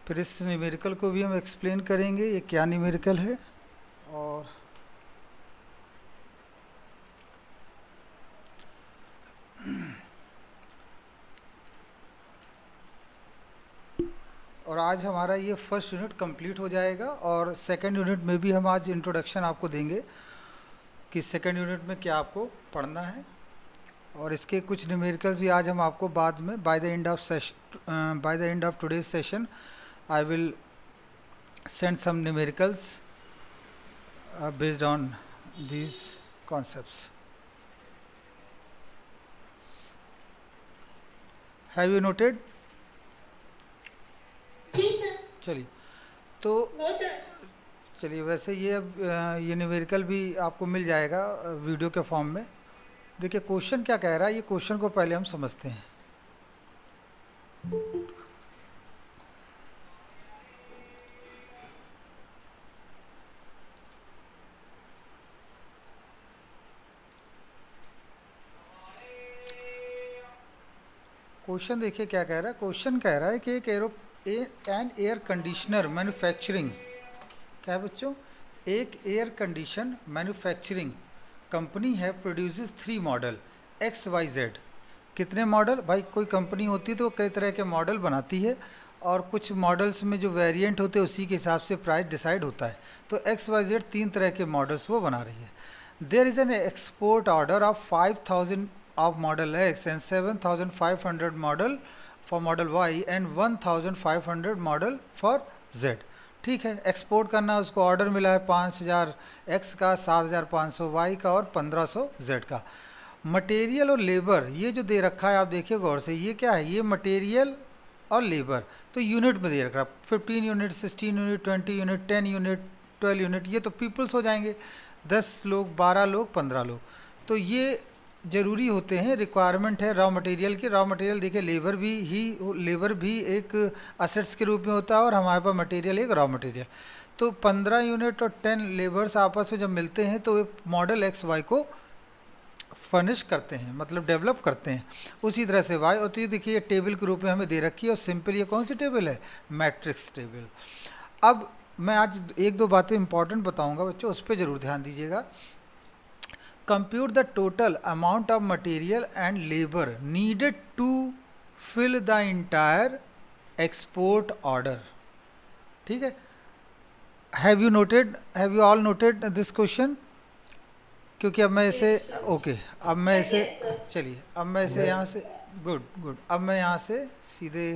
फिर इस न्यूमेरिकल को भी हम एक्सप्लेन करेंगे ये क्या न्यूमेरिकल है। और आज हमारा ये फर्स्ट यूनिट कंप्लीट हो जाएगा और सेकंड यूनिट में भी हम आज इंट्रोडक्शन आपको देंगे कि सेकंड यूनिट में क्या आपको पढ़ना है। और इसके कुछ न्यूमेरिकल्स भी आज हम आपको बाद में by the end of today's session I will send some numericals based on these concepts. Have you noted? ठीक है। चलिए तो चलिए वैसे ये अब ये न्यूमेरिकल भी आपको मिल जाएगा वीडियो के फॉर्म में। देखिए क्वेश्चन क्या कह रहा है, ये क्वेश्चन को पहले हम समझते हैं। क्वेश्चन देखिए क्या कह रहा है। क्वेश्चन कह रहा है कि एक एयर कंडीशनर मैन्युफैक्चरिंग, क्या है बच्चों, एक एयर कंडीशन मैन्युफैक्चरिंग कंपनी है प्रोड्यूसेस 3 मॉडल XYZ। कितने मॉडल? भाई कोई कंपनी होती है तो कई तरह के मॉडल बनाती है और कुछ मॉडल्स में जो वेरिएंट होते हैं उसी के हिसाब से प्राइस डिसाइड होता है। तो XYZ 3 तरह के मॉडल्स वो बना रही है। There is an export order of 5000 of model X and 7500 model for model Y and 1500 model for Z। ठीक है, एक्सपोर्ट करना, उसको ऑर्डर मिला है 5000 X का, 7500 Y का और 1500 Z का। मटेरियल और लेबर ये जो दे रखा है आप देखिए गौर से, ये क्या है, ये मटेरियल और लेबर तो यूनिट में दे रखा है। 15 unit, 16 unit, 20 unit, 10 unit, 12 unit, ये तो पीपल्स हो जाएंगे, 10 लोग, 12 लोग, 15 लोग। तो ये ज़रूरी होते हैं, रिक्वायरमेंट है रॉ मटेरियल की। रॉ मटेरियल देखिए लेबर भी एक असेट्स के रूप में होता है और हमारे पास मटेरियल एक रॉ मटेरियल। तो 15 यूनिट और 10 लेबर्स आपस में जब मिलते हैं तो मॉडल XY को फर्निश करते हैं, मतलब डेवलप करते हैं। उसी तरह से वाई होती है, देखिए ये टेबल के रूप में हमें दे रखी है और सिंपल ये कौन सी टेबल है, मैट्रिक्स टेबल। अब मैं आज एक दो बातें इंपॉर्टेंट बताऊंगा बच्चों, उस पर ज़रूर ध्यान दीजिएगा। Compute the total amount of material and labor needed to fill the entire export order। ठीक है, have you all noted this question? क्योंकि अब मैं इसे अब मैं इसे चलिए अब मैं इसे यहाँ से गुड अब मैं यहाँ से सीधे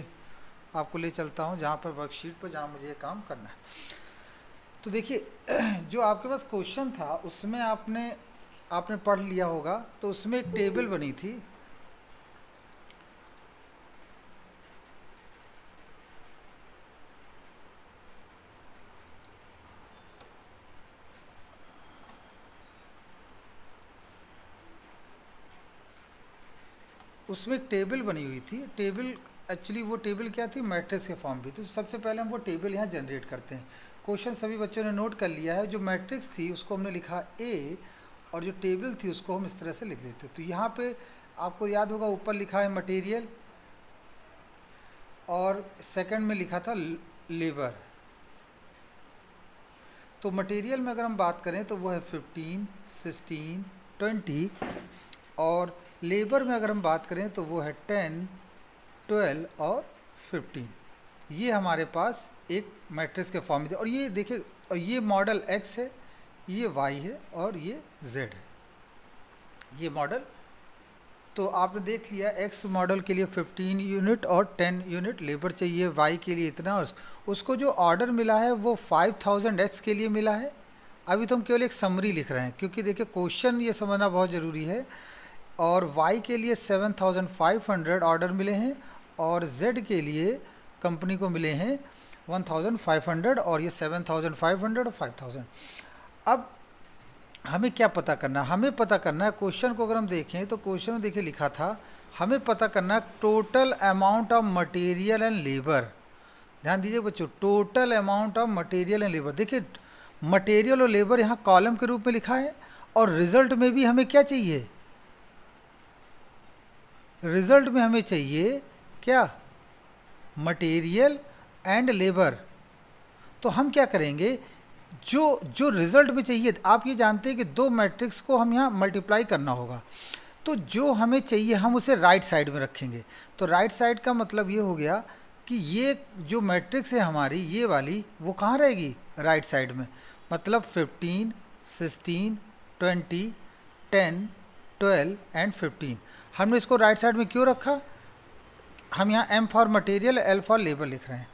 आपको ले चलता हूँ जहाँ पर वर्कशीट पर, जहाँ मुझे ये काम करना है। तो देखिए जो आपके पास क्वेश्चन था उसमें आपने पढ़ लिया होगा, तो उसमें एक टेबल बनी थी। उसमें एक टेबल बनी हुई थी। टेबल एक्चुअली वो टेबल क्या थी, मैट्रिक्स के फॉर्म भी। तो सबसे पहले हम वो टेबल यहाँ जनरेट करते हैं। क्वेश्चन सभी बच्चों ने नोट कर लिया है। जो मैट्रिक्स थी उसको हमने लिखा A और जो टेबल थी उसको हम इस तरह से लिख लेते। तो यहाँ पे आपको याद होगा ऊपर लिखा है मटेरियल और सेकंड में लिखा था लेबर। तो मटेरियल में अगर हम बात करें तो वो है 15, 16, 20 और लेबर में अगर हम बात करें तो वो है 10, 12 और 15। ये हमारे पास एक मैट्रिक्स के फॉर्म में। और ये देखिए, और ये मॉडल X है, ये Y है और ये Z है, ये मॉडल। तो आपने देख लिया X मॉडल के लिए 15 यूनिट और 10 यूनिट लेबर चाहिए, Y के लिए इतना, और उसको जो ऑर्डर मिला है वो 5000 X के लिए मिला है। अभी तो हम केवल एक समरी लिख रहे हैं क्योंकि देखिए क्वेश्चन ये समझना बहुत ज़रूरी है। और Y के लिए 7500 ऑर्डर मिले हैं और Z के लिए कंपनी को मिले हैं 1500 और ये 7500 और 5000। अब हमें क्या पता करना है? हमें पता करना है, क्वेश्चन को अगर हम देखें तो क्वेश्चन में देखिए लिखा था हमें पता करना है total amount of material and labour. ध्यान दीजिए बच्चों, total amount of material and labour. देखिए मटेरियल और लेबर यहाँ कॉलम के रूप में लिखा है और रिजल्ट में भी हमें क्या चाहिए, रिजल्ट में हमें चाहिए क्या, मटेरियल एंड लेबर, तो हम क्या करेंगे, जो जो रिजल्ट में चाहिए, आप ये जानते हैं कि दो मैट्रिक्स को हम यहाँ मल्टीप्लाई करना होगा, तो जो हमें चाहिए हम उसे राइट साइड में रखेंगे। तो राइट साइड का मतलब ये हो गया कि ये जो मैट्रिक्स है हमारी ये वाली, वो कहाँ रहेगी, राइट साइड में। मतलब 15, 16, 20, 10, 12 एंड 15। हमने इसको राइट साइड में क्यों रखा, हम यहाँ M for material, L for labour लिख रहे हैं।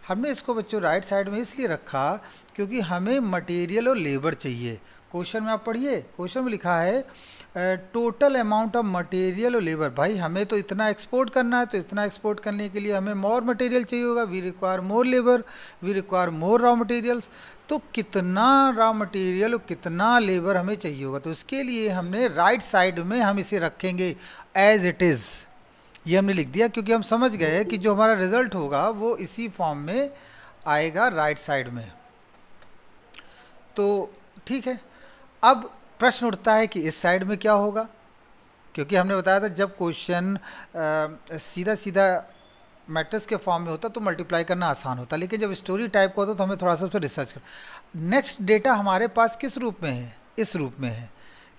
हमने इसको बच्चों राइट साइड में इसलिए रखा क्योंकि हमें मटेरियल और लेबर चाहिए। क्वेश्चन में आप पढ़िए, क्वेश्चन में लिखा है टोटल अमाउंट ऑफ मटेरियल और लेबर। भाई हमें तो इतना एक्सपोर्ट करना है, तो इतना एक्सपोर्ट करने के लिए हमें मोर मटेरियल चाहिए होगा, we require more labour, we require more raw materials. तो कितना रॉ मटेरियल और कितना लेबर हमें चाहिए होगा, तो इसके लिए हमने राइट साइड में हम इसे रखेंगे एज इट इज़। ये हमने लिख दिया क्योंकि हम समझ गए कि जो हमारा रिजल्ट होगा वो इसी फॉर्म में आएगा राइट साइड में। तो ठीक है, अब प्रश्न उठता है कि इस साइड में क्या होगा, क्योंकि हमने बताया था जब क्वेश्चन सीधा सीधा मैट्रिक्स के फॉर्म में होता तो मल्टीप्लाई करना आसान होता, लेकिन जब स्टोरी टाइप का होता तो हमें थोड़ा सा उस पर रिसर्च कर। नेक्स्ट डेटा हमारे पास किस रूप में है, इस रूप में है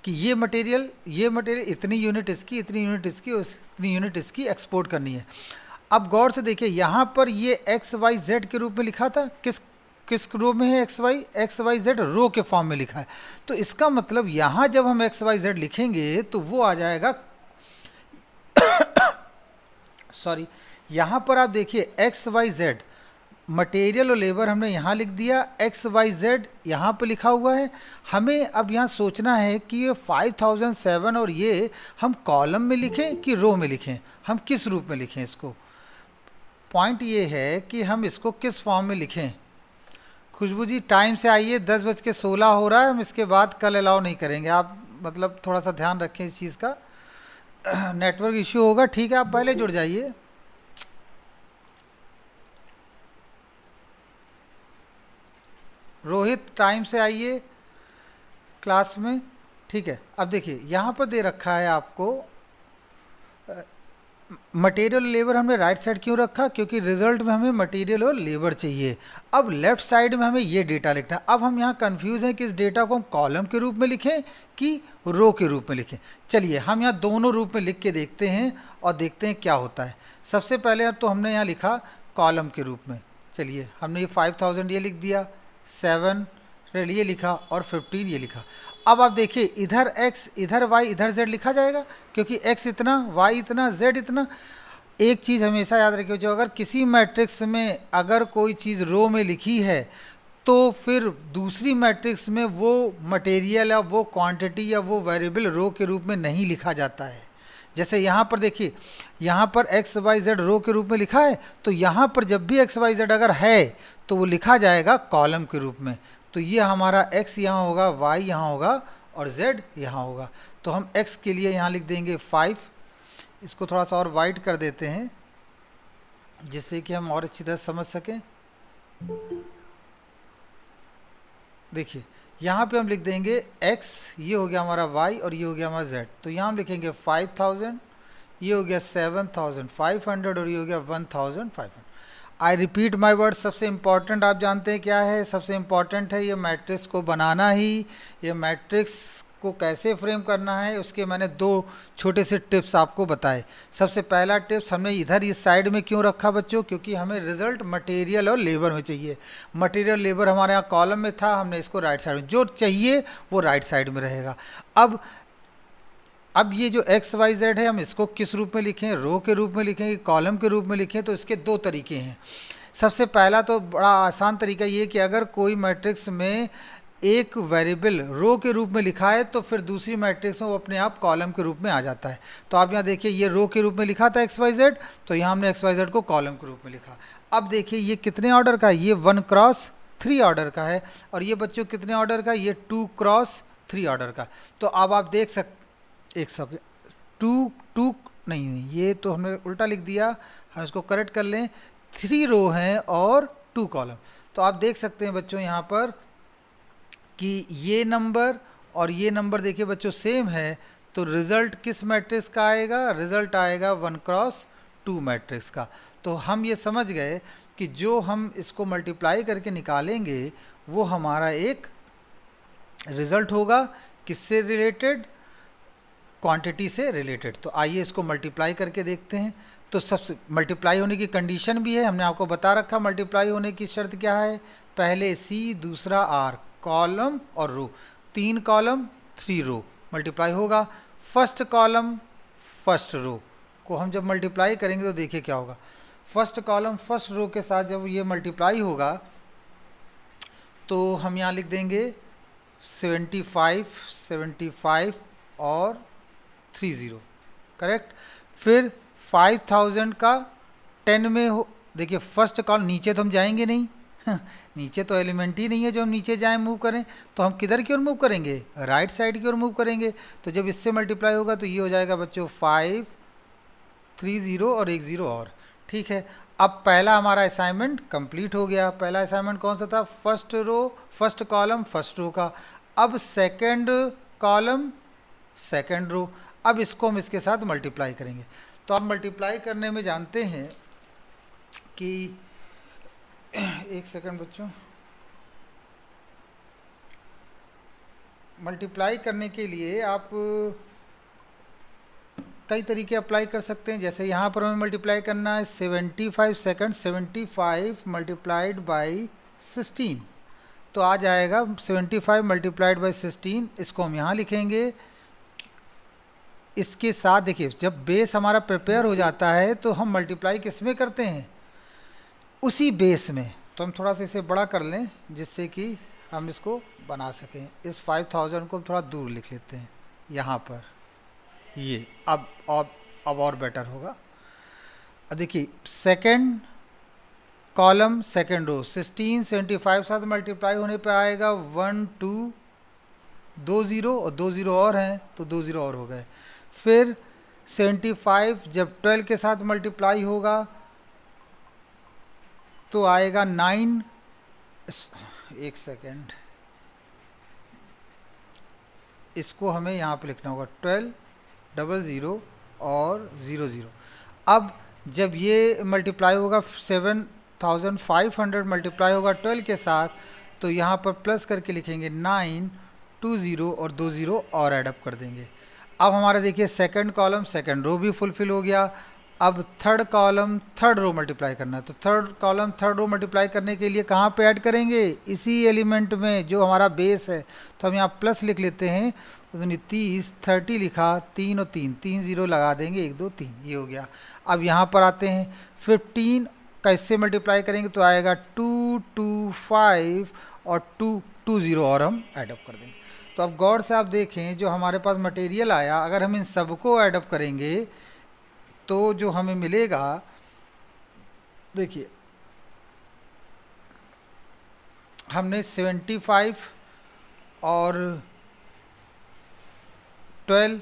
कि ये मटेरियल इतनी यूनिट इसकी, इतनी यूनिट इसकी और इतनी यूनिट इसकी एक्सपोर्ट करनी है। अब गौर से देखिए, यहाँ पर ये XYZ के रूप में लिखा था, किस रो में है XYZ रो के फॉर्म में लिखा है। तो इसका मतलब यहाँ जब हम XYZ लिखेंगे तो वो आ जाएगा सॉरी, यहाँ पर आप देखिए XYZ मटेरियल और लेबर हमने यहाँ लिख दिया, XYZ यहाँ पे लिखा हुआ है। हमें अब यहाँ सोचना है कि ये 5007 और ये हम कॉलम में लिखें कि रो में लिखें, हम किस रूप में लिखें इसको। पॉइंट ये है कि हम इसको किस फॉर्म में लिखें। खुशबू जी टाइम से आइए, 10:16 हो रहा है, हम इसके बाद कल अलाउ नहीं करेंगे। आप मतलब थोड़ा सा ध्यान रखें इस चीज़ का, नेटवर्क इश्यू होगा। ठीक है, आप पहले जुड़ जाइए। रोहित टाइम से आइए क्लास में। ठीक है, अब देखिए यहाँ पर दे रखा है आपको मटेरियल लेबर। हमने राइट साइड क्यों रखा, क्योंकि रिजल्ट में हमें मटेरियल और लेबर चाहिए। अब लेफ्ट साइड में हमें ये डेटा लिखना है। अब हम यहाँ कंफ्यूज हैं कि इस डेटा को हम कॉलम के रूप में लिखें कि रो के रूप में लिखें। चलिए हम यहाँ दोनों रूप में लिख के देखते हैं और देखते हैं क्या होता है। सबसे पहले तो हमने यहाँ लिखा कॉलम के रूप में। चलिए हमने ये 5000 ये लिख दिया, 7 ये लिखा और 15 ये लिखा। अब आप देखिए इधर x इधर y इधर z लिखा जाएगा, क्योंकि x इतना y इतना z इतना। एक चीज़ हमेशा याद रखिए, जो अगर किसी मैट्रिक्स में अगर कोई चीज़ रो में लिखी है तो फिर दूसरी मैट्रिक्स में वो मटेरियल या वो क्वांटिटी या वो वेरिएबल रो के रूप में नहीं लिखा जाता है। जैसे यहाँ पर देखिए, यहाँ पर XYZ रो के रूप में लिखा है, तो यहाँ पर जब भी XYZ अगर है तो वो लिखा जाएगा कॉलम के रूप में। तो ये हमारा x यहाँ होगा, y यहाँ होगा और z यहाँ होगा। तो हम x के लिए यहाँ लिख देंगे 5। इसको थोड़ा सा और वाइड कर देते हैं जिससे कि हम और अच्छी तरह समझ सकें। देखिए यहाँ पे हम लिख देंगे x, ये हो गया हमारा y और ये हो गया हमारा z। तो यहाँ हम लिखेंगे 5000, ये हो गया 7500 और ये हो गया 1500। आई रिपीट माई वर्ड, सबसे इम्पॉर्टेंट आप जानते हैं क्या है, सबसे इम्पॉर्टेंट है ये मैट्रिक्स को बनाना ही। ये मैट्रिक्स को कैसे फ्रेम करना है उसके मैंने 2 छोटे से टिप्स आपको बताए। सबसे पहला टिप्स, हमने इधर इस साइड में क्यों रखा बच्चों, क्योंकि हमें रिजल्ट मटेरियल और लेबर में चाहिए। मटेरियल लेबर हमारे यहाँ कॉलम में था, हमने इसको राइट साइड में, जो चाहिए वो राइट साइड में रहेगा। अब ये जो XYZ है हम इसको किस रूप में लिखें, रो के रूप में लिखें कि कॉलम के रूप में लिखें। तो इसके 2 तरीके हैं। सबसे पहला तो बड़ा आसान तरीका ये कि अगर कोई मैट्रिक्स में एक वेरिएबल रो के रूप में लिखा है तो फिर दूसरी मैट्रिक्स में वो अपने आप कॉलम के रूप में आ जाता है। तो आप यहाँ देखिए ये रो के रूप में लिखा था XYZ, तो यहाँ हमने XYZ को कॉलम के रूप में लिखा। अब देखिए ये कितने ऑर्डर का है, ये 1x3 ऑर्डर का है, और ये बच्चों कितने ऑर्डर का, ये 2x3 ऑर्डर का। तो अब आप देख सकते, एक सेकेंड, टू नहीं, ये तो हमने उल्टा लिख दिया, हम इसको करेक्ट कर लें। 3 रो हैं और 2 कॉलम। तो आप देख सकते हैं बच्चों यहाँ पर कि ये नंबर और ये नंबर देखिए बच्चों सेम है। तो रिजल्ट किस मैट्रिक्स का आएगा, रिजल्ट आएगा 1x2 टू मैट्रिक्स का। तो हम ये समझ गए कि जो हम इसको मल्टीप्लाई करके निकालेंगे वो हमारा एक रिजल्ट होगा किससे रिलेटेड, क्वांटिटी से रिलेटेड। तो आइए इसको मल्टीप्लाई करके देखते हैं। तो सबसे मल्टीप्लाई होने की कंडीशन भी है, हमने आपको बता रखा मल्टीप्लाई होने की शर्त क्या है, पहले सी दूसरा आर, कॉलम और रो, 3 कॉलम 3 रो मल्टीप्लाई होगा। फर्स्ट कॉलम फर्स्ट रो को हम जब मल्टीप्लाई करेंगे तो देखिए क्या होगा, फर्स्ट कॉलम फर्स्ट रो के साथ जब ये मल्टीप्लाई होगा तो हम यहाँ लिख देंगे 75 75 और 30, करेक्ट। फिर 5000 का 10 में हो, देखिए फर्स्ट कॉलम, नीचे तो हम जाएंगे नहीं नीचे तो एलिमेंट ही नहीं है जो हम नीचे जाएं मूव करें, तो हम किधर की ओर मूव करेंगे, राइट साइड की ओर मूव करेंगे। तो जब इससे मल्टीप्लाई होगा तो ये हो जाएगा बच्चों 5 3 0 और 1 0 और, ठीक है। अब पहला हमारा असाइनमेंट कंप्लीट हो गया। पहला असाइनमेंट कौन सा था, first row first column first row का। अब सेकंड कॉलम सेकंड रो, अब इसको हम इसके साथ मल्टीप्लाई करेंगे। तो आप मल्टीप्लाई करने में जानते हैं कि एक सेकंड बच्चों, मल्टीप्लाई करने के लिए आप कई तरीके अप्लाई कर सकते हैं। जैसे यहाँ पर हमें मल्टीप्लाई करना है 75 सेकंड, 75 मल्टीप्लाइड बाई 16, तो आ जाएगा 75 मल्टीप्लाइड बाई 16। इसको हम यहाँ लिखेंगे। इसके साथ देखिए जब बेस हमारा प्रिपेयर हो जाता है तो हम मल्टीप्लाई किस में करते हैं, उसी बेस में। तो हम थोड़ा सा इसे बड़ा कर लें जिससे कि हम इसको बना सकें। इस 5000 को थोड़ा दूर लिख लेते हैं यहाँ पर, ये अब और बेटर होगा। अब देखिए सेकंड कॉलम सेकंड रो 16 75 साथ मल्टीप्लाई होने पर आएगा 1 2 2 0 और 2 0 और हैं तो 2 0 और हो गए। फिर 75 जब 12 के साथ मल्टीप्लाई होगा तो आएगा 9, एक सेकेंड, इसको हमें यहाँ पे लिखना होगा 12 00 और 00। अब जब ये मल्टीप्लाई होगा 7500 मल्टीप्लाई होगा 12 के साथ, तो यहाँ पर प्लस करके लिखेंगे 9 2 0 और 2 0 और ऐडअप कर देंगे। अब हमारा देखिए सेकंड कॉलम सेकंड रो भी फुलफिल हो गया। अब third column third row multiply करना है, तो third column third row multiply करने के लिए कहाँ पे ऐड करेंगे, इसी एलिमेंट में जो हमारा बेस है। तो हम यहाँ प्लस लिख लेते हैं, तो 30 30 लिखा, 3 और 3 3 0 लगा देंगे, 1 2 3, ये हो गया। अब यहाँ पर आते हैं 15 कैसे मल्टीप्लाई करेंगे, तो आएगा 2 2 5 और 2 2 0 और हम ऐडअप कर देंगे। तो अब गौर से आप देखें जो हमारे पास मटेरियल आया, अगर हम इन सबको ऐडअप करेंगे तो जो हमें मिलेगा, देखिए हमने 75 और 12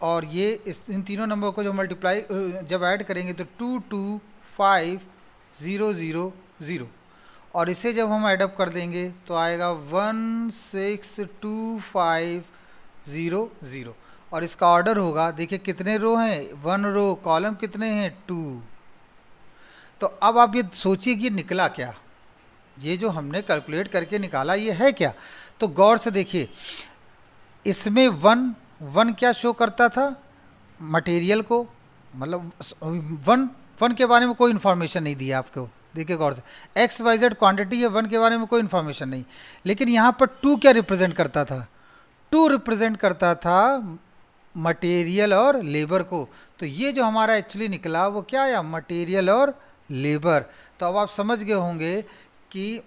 और ये इन तीनों नंबर को जो मल्टीप्लाई जब ऐड करेंगे तो 2 2 5 0 0 0, और इसे जब हम ऐडअप कर देंगे तो आएगा 1 6 2 5 0 0। और इसका ऑर्डर होगा, देखिए कितने रो हैं, 1 रो, कॉलम कितने हैं 2। तो अब आप ये सोचिए कि निकला क्या, ये जो हमने कैलकुलेट करके निकाला ये है क्या। तो गौर से देखिए इसमें 1 क्या शो करता था, मटेरियल को, मतलब 1 के बारे में कोई इन्फॉर्मेशन नहीं दिया आपको। देखिए गौर से XYZ क्वांटिटी है, 1 के बारे में कोई इन्फॉर्मेशन नहीं। लेकिन यहाँ पर 2 क्या रिप्रेजेंट करता था, 2 रिप्रेजेंट करता था मटेरियल और लेबर को। तो ये जो हमारा एक्चुअली निकला वो क्या आया, मटेरियल और लेबर। तो अब आप समझ गए होंगे कि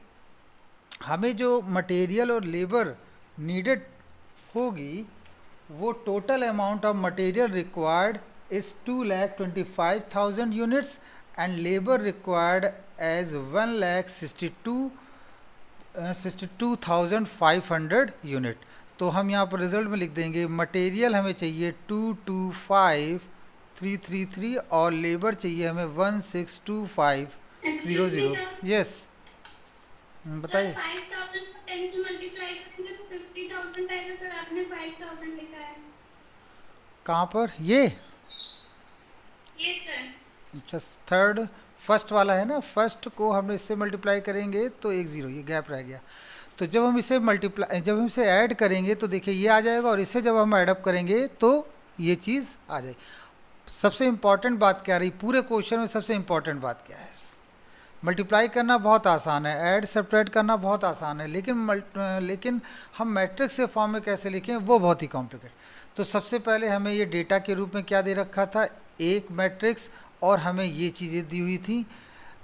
हमें जो मटेरियल और लेबर नीडेड होगी वो total amount of material required is 2,25,000 units and labour required as 1,62,500 unit. तो हम यहाँ पर रिजल्ट में लिख देंगे मटेरियल हमें चाहिए 225,333 और लेबर चाहिए हमें 1,625,00। यस बताइए। 5000 को 10 से मल्टीप्लाई करेंगे तो 50,000 आएगा सर, आपने 5,000 लिखा है। कहाँ पर ये सर अच्छा थर्ड, फर्स्ट वाला है ना, फर्स्ट को हम इससे मल्टीप्लाई करेंगे तो 1 0, ये गैप रह गया। तो जब हम इसे मल्टीप्लाई, जब हम इसे ऐड करेंगे तो देखिए ये आ जाएगा, और इसे जब हम ऐडअप करेंगे तो ये चीज़ आ जाएगी। सबसे इंपॉर्टेंट बात क्या रही पूरे क्वेश्चन में, सबसे इंपॉर्टेंट बात क्या है? मल्टीप्लाई करना बहुत आसान है, ऐड सब्ट्रैक्ट करना बहुत आसान है, लेकिन हम मैट्रिक्स के फॉर्म में कैसे लिखें वो बहुत ही कॉम्प्लिकेट। तो सबसे पहले हमें ये डेटा के रूप में क्या दे रखा था, एक मैट्रिक्स, और हमें ये चीज़ें दी हुई थी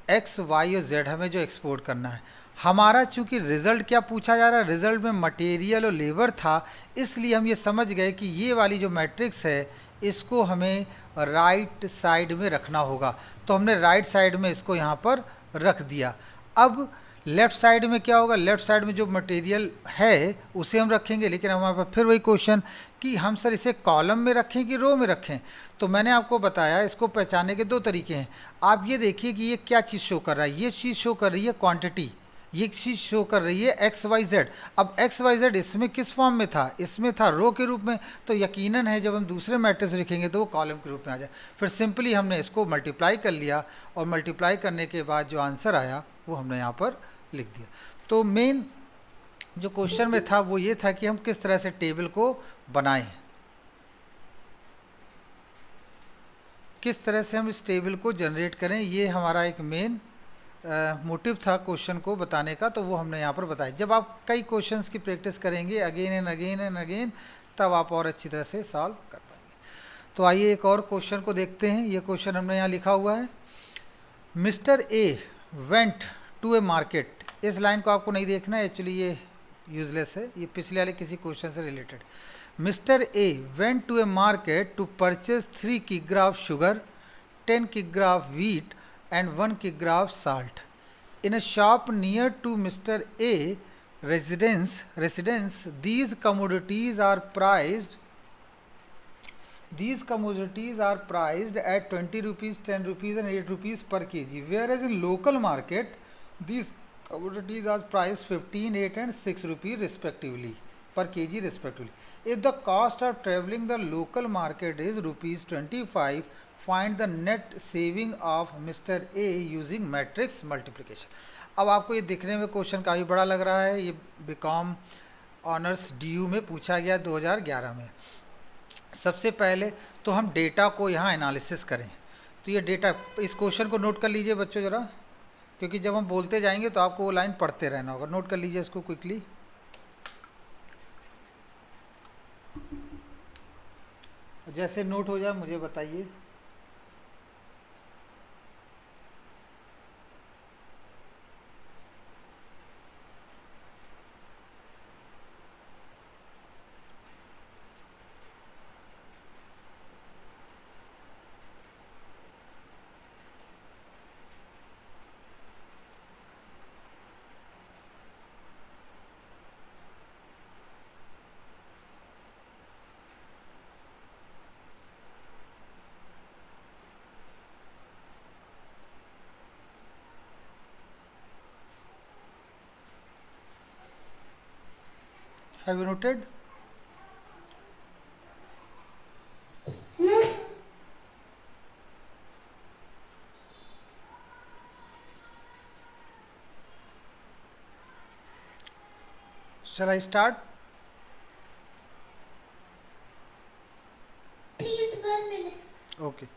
एक्स वाई और जेड, हमें जो एक्सपोर्ट करना है। हमारा चूंकि रिजल्ट क्या पूछा जा रहा है, रिजल्ट में मटेरियल और लेबर था, इसलिए हम ये समझ गए कि ये वाली जो मैट्रिक्स है इसको हमें राइट साइड में रखना होगा। तो हमने राइट साइड में इसको यहाँ पर रख दिया। अब लेफ्ट साइड में क्या होगा, लेफ्ट साइड में जो मटेरियल है उसे हम रखेंगे, लेकिन हमारे पास फिर वही क्वेश्चन कि हम सर इसे कॉलम में रखें कि रो में रखें। तो मैंने आपको बताया इसको पहचानने के दो तरीके हैं। आप ये देखिए कि ये क्या चीज़ शो कर रहा है, ये चीज़ शो कर रही है क्वांटिटी, ये चीज़ शो कर रही है एक्स वाई जेड। अब एक्स वाई जेड इसमें किस फॉर्म में था, इसमें था रो के रूप में, तो यकीनन है जब हम दूसरे मैट्रिक्स लिखेंगे तो वो कॉलम के रूप में आ जाए। फिर सिंपली हमने इसको मल्टीप्लाई कर लिया, और मल्टीप्लाई करने के बाद जो आंसर आया वो हमने यहाँ पर लिख दिया। तो मेन जो क्वेश्चन में था वो ये था कि हम किस तरह से टेबल को बनाएं, किस तरह से हम इस टेबल को जनरेट करें, ये हमारा एक मेन मोटिव था क्वेश्चन को बताने का। तो वो हमने यहाँ पर बताया। जब आप कई क्वेश्चंस की प्रैक्टिस करेंगे again and again and again, तब आप और अच्छी तरह से सॉल्व कर पाएंगे। तो आइए एक और क्वेश्चन को देखते हैं। ये क्वेश्चन हमने यहाँ लिखा हुआ है, mister A went to a market. इस लाइन को आपको नहीं देखना है, एक्चुअली ये यूजलेस है, ये पिछले वाले किसी क्वेश्चन से related. Mister A went to a market to purchase 3 किग्रा ऑफ शुगर, 10 किग्रा of wheat and 1 kilogram of salt. In a shop near to Mr. A residence, these commodities are priced at 20 rupees, 10 rupees and 8 rupees per kg, whereas in local market these commodities are priced 15, 8 and 6 rupees respectively per kg respectively. If the cost of traveling the local market is rupees 25, find the net saving of mister A using matrix multiplication. अब आपको ये दिखने में question काफ़ी बड़ा लग रहा है, ये बीकॉम ऑनर्स डीयू में पूछा गया 2011 में। सबसे पहले तो हम डेटा को यहाँ एनालिसिस करें। तो ये डेटा, इस क्वेश्चन को नोट कर लीजिए बच्चों ज़रा, क्योंकि जब हम बोलते जाएंगे तो आपको वो लाइन पढ़ते रहना होगा। नोट कर लीजिए इसको क्विकली। जैसे नोट हो जाए मुझे बताइए। Have you noted? No. Shall I start? Please 1 minute. Okay.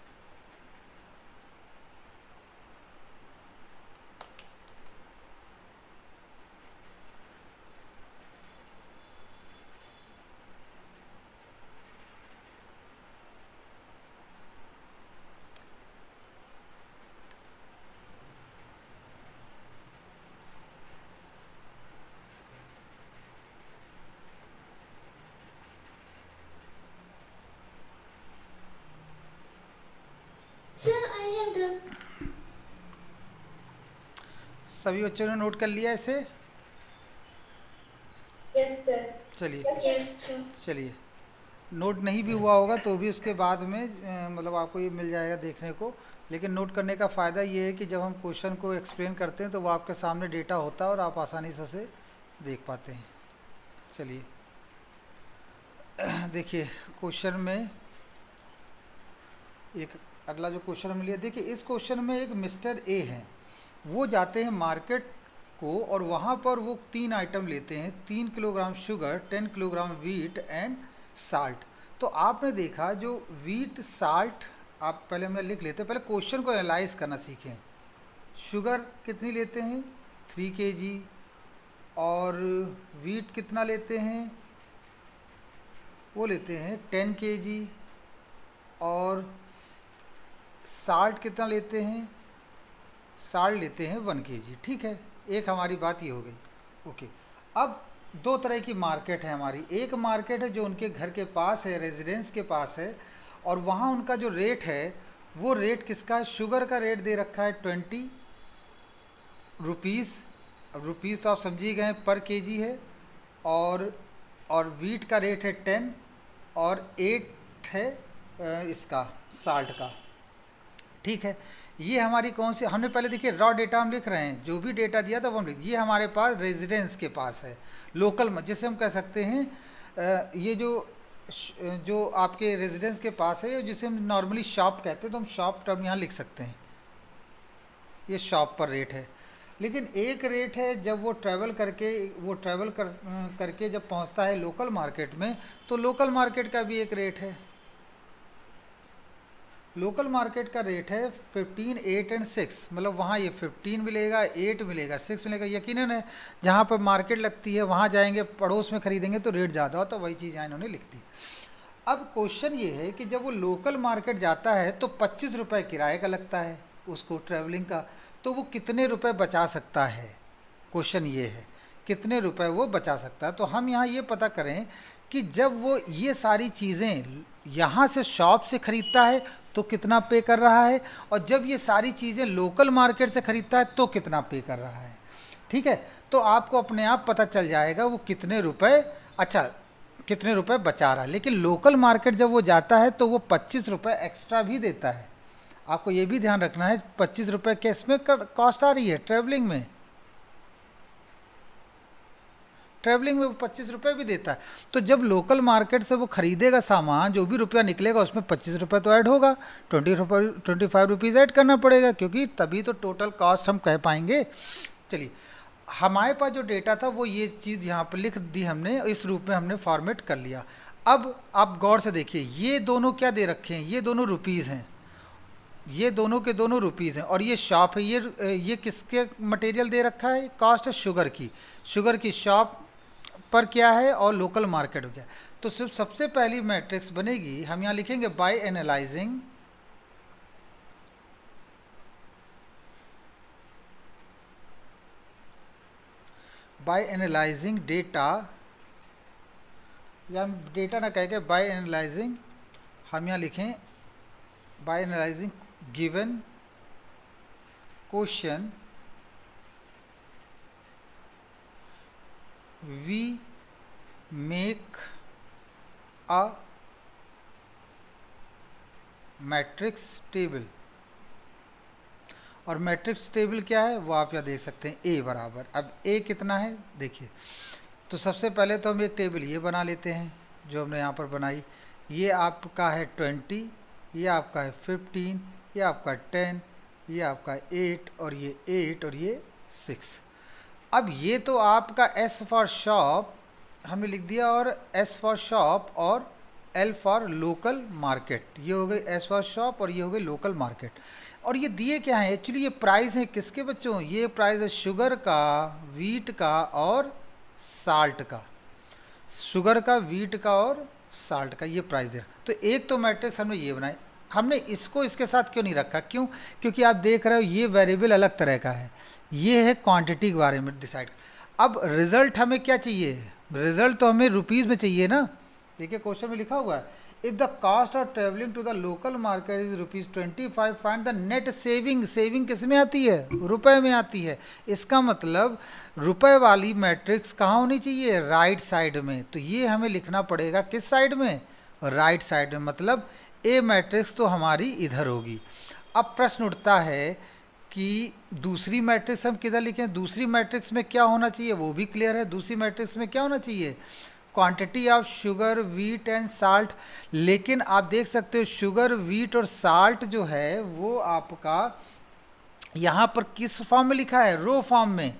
Sir, I have done. सभी बच्चों ने नोट कर लिया इसे? Yes, sir. चलिए Yes, sir. चलिए, नोट नहीं भी हुआ होगा तो भी उसके बाद में मतलब आपको ये मिल जाएगा देखने को। लेकिन नोट करने का फ़ायदा ये है कि जब हम क्वेश्चन को एक्सप्लेन करते हैं तो वो आपके सामने डेटा होता है और आप आसानी से उसे देख पाते हैं। चलिए देखिए, क्वेश्चन में एक अगला जो क्वेश्चन हमें लिया, देखिए इस क्वेश्चन में एक मिस्टर ए हैं, वो जाते हैं मार्केट को और वहाँ पर वो 3 आइटम लेते हैं, 3 kilogram sugar, 10 kilogram wheat and salt. तो आपने देखा जो वीट साल्ट, आप पहले हमें लिख लेते हैं, पहले क्वेश्चन को एनालाइज करना सीखें। शुगर कितनी लेते हैं 3 kg, और वीट कितना लेते हैं, वो लेते हैं 10 kg, और साल्ट कितना लेते हैं, साल्ट लेते हैं 1 kg। ठीक है, एक हमारी बात ये हो गई। ओके, अब 2 तरह की मार्केट है हमारी। एक मार्केट है जो उनके घर के पास है, रेजिडेंस के पास है, और वहाँ उनका जो रेट है वो रेट किसका है, शुगर का रेट दे रखा है 20 रुपीज़। अब रुपीज़ तो आप समझी गए पर केजी है, और वीट का रेट है 10 और 8 है इसका साल्ट का। ठीक है, ये हमारी कौन सी, हमने पहले देखिए रॉ डेटा हम लिख रहे हैं, जो भी डेटा दिया था वो हम लिख, ये हमारे पास रेजिडेंस के पास है, लोकल, जैसे हम कह सकते हैं ये जो आपके रेजिडेंस के पास है, जिसे हम नॉर्मली शॉप कहते हैं, तो हम शॉप टर्म यहाँ लिख सकते हैं, ये शॉप पर रेट है। लेकिन एक रेट है जब वो ट्रैवल करके जब पहुँचता है लोकल मार्केट में, तो लोकल मार्केट का भी एक रेट है। लोकल मार्केट का रेट है 15, 8 एंड 6, मतलब वहाँ ये 15 मिलेगा, 8 मिलेगा, 6 मिलेगा। यकीनन है जहाँ पर मार्केट लगती है वहाँ जाएंगे, पड़ोस में ख़रीदेंगे तो रेट ज़्यादा हो, तो वही चीज़ यहाँ इन्होंने लिख दी। अब क्वेश्चन ये है कि जब वो लोकल मार्केट जाता है तो 25 रुपये किराए का लगता है उसको ट्रैवलिंग का, तो वो कितने रुपए बचा सकता है, क्वेश्चन ये है कितने रुपए वो बचा सकता है। तो हम यहाँ ये पता करें कि जब वो ये सारी चीज़ें यहाँ से शॉप से ख़रीदता है तो कितना पे कर रहा है, और जब ये सारी चीज़ें लोकल मार्केट से ख़रीदता है तो कितना पे कर रहा है। ठीक है, तो आपको अपने आप पता चल जाएगा वो कितने रुपए, अच्छा कितने रुपए बचा रहा है। लेकिन लोकल मार्केट जब वो जाता है तो वो 25 रुपये एक्स्ट्रा भी देता है। आपको ये भी ध्यान रखना है 25 रुपये किस में कॉस्ट आ रही है, ट्रैवलिंग में, ट्रैवलिंग में वो 25 रुपये भी देता है। तो जब लोकल मार्केट से वो खरीदेगा सामान, जो भी रुपया निकलेगा उसमें 25 रुपये तो ऐड होगा, 25 रुपीज़ ऐड करना पड़ेगा, क्योंकि तभी तो टोटल कॉस्ट हम कह पाएंगे। चलिए, हमारे पास जो डेटा था वो ये चीज़ यहाँ पर लिख दी हमने, इस रूप में हमने फॉर्मेट कर लिया। अब आप गौर से देखिए, ये दोनों क्या दे रखे हैं, ये दोनों रुपीज़ हैं, ये दोनों के दोनों रुपीज़ हैं, और ये शॉप है, ये किसके मटेरियल दे रखा है, कॉस्ट है शुगर की शॉप पर क्या है और लोकल मार्केट हो गया। तो सिर्फ सबसे पहली मैट्रिक्स बनेगी, हम यहाँ लिखेंगे बाय एनालाइजिंग डेटा, या हम डेटा ना कह के बाय एनालाइजिंग, हम यहाँ लिखें by analysing given question we make a matrix table. और मैट्रिक्स टेबल क्या है वो आप यहाँ देख सकते हैं, ए बराबर, अब ए कितना है देखिए। तो सबसे पहले तो हम एक टेबल ये बना लेते हैं जो हमने यहाँ पर बनाई, ये आपका है 20, ये आपका है 15, ये आपका 10, ये आपका 8, और ये 8 और ये 6। अब ये तो आपका S फॉर शॉप हमने लिख दिया, और S फॉर शॉप और L फॉर लोकल मार्केट, ये हो गई S फॉर शॉप और ये हो गई लोकल मार्केट। और ये दिए क्या है, एक्चुअली ये प्राइस है किसके बच्चों, ये प्राइस है शुगर का, वीट का और साल्ट का, शुगर का, वीट का और साल्ट का, ये प्राइस दे रहा। तो एक तो मैट्रिक्स हमने ये बनाई, हमने इसको इसके साथ क्यों नहीं रखा, क्यों, क्योंकि आप देख रहे हो ये वेरिएबल अलग तरह का है, ये है क्वांटिटी के बारे में डिसाइड। अब रिजल्ट हमें क्या चाहिए, रिजल्ट तो हमें रुपीज़ में चाहिए ना। देखिए क्वेश्चन में लिखा हुआ है, if the cost of travelling to the local market is ₹25, find the net saving. Saving किस में आती है, रुपए में आती है। इसका मतलब रुपए वाली मैट्रिक्स कहाँ होनी चाहिए, राइट साइड में। तो ये हमें लिखना पड़ेगा किस साइड में, राइट साइड में, मतलब ए मैट्रिक्स तो हमारी इधर होगी। अब प्रश्न उठता है कि दूसरी मैट्रिक्स हम किधर लिखें, दूसरी मैट्रिक्स में क्या होना चाहिए वो भी क्लियर है। दूसरी मैट्रिक्स में क्या होना चाहिए, quantity of sugar, wheat and salt. लेकिन आप देख सकते हो शुगर, वीट और साल्ट जो है वो आपका यहाँ पर किस फॉर्म में लिखा है, रो फॉर्म में।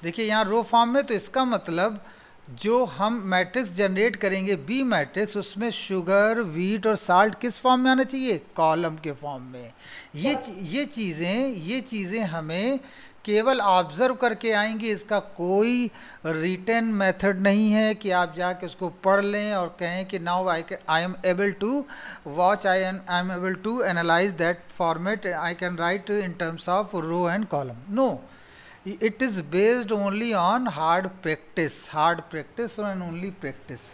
देखिए यहाँ रो फॉर्म में, तो इसका मतलब जो हम मैट्रिक्स जनरेट करेंगे बी मैट्रिक्स, उसमें शुगर, वीट और साल्ट किस फॉर्म में आना चाहिए, कॉलम के फॉर्म में। ये चीज़ें हमें केवल ऑब्जर्व करके आएंगी, इसका कोई रिटन मेथड नहीं है कि आप जाके उसको पढ़ लें और कहें कि now I am able to watch, I am able to analyse that format, I can write in terms of row and column. No, it is based only on hard practice and only practice।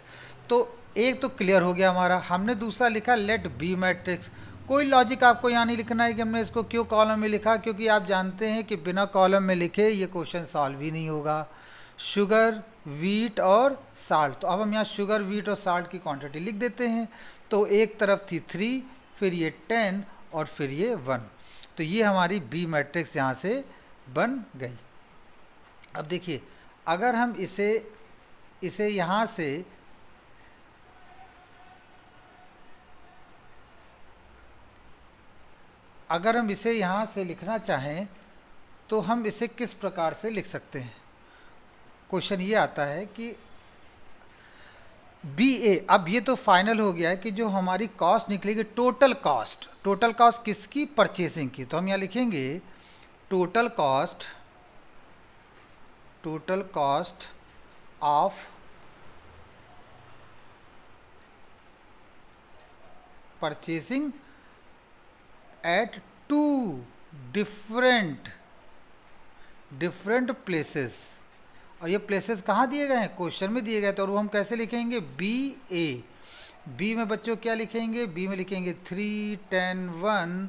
तो एक तो clear हो गया हमारा। हमने दूसरा लिखा late B matrix. कोई लॉजिक आपको यहाँ नहीं लिखना है कि हमने इसको क्यों कॉलम में लिखा, क्योंकि आप जानते हैं कि बिना कॉलम में लिखे ये क्वेश्चन सॉल्व ही नहीं होगा। शुगर, वीट और साल्ट, तो अब हम यहाँ शुगर, वीट और साल्ट की क्वांटिटी लिख देते हैं। तो एक तरफ थी 3, फिर ये 10 और फिर ये 1, तो ये हमारी बी मैट्रिक्स यहाँ से बन गई। अब देखिए अगर हम इसे यहाँ से लिखना चाहें तो हम इसे किस प्रकार से लिख सकते हैं। क्वेश्चन ये आता है कि बी ए, अब ये तो फाइनल हो गया है कि जो हमारी कॉस्ट निकलेगी टोटल कॉस्ट किसकी, परचेसिंग की। तो हम यहाँ लिखेंगे total cost of purchasing at 2 different places. और ये प्लेसेस कहाँ दिए गए हैं, क्वेश्चन में दिए गए। तो और वो हम कैसे लिखेंगे, बी ए। बी में बच्चों क्या लिखेंगे, बी में लिखेंगे 3, 10, 1,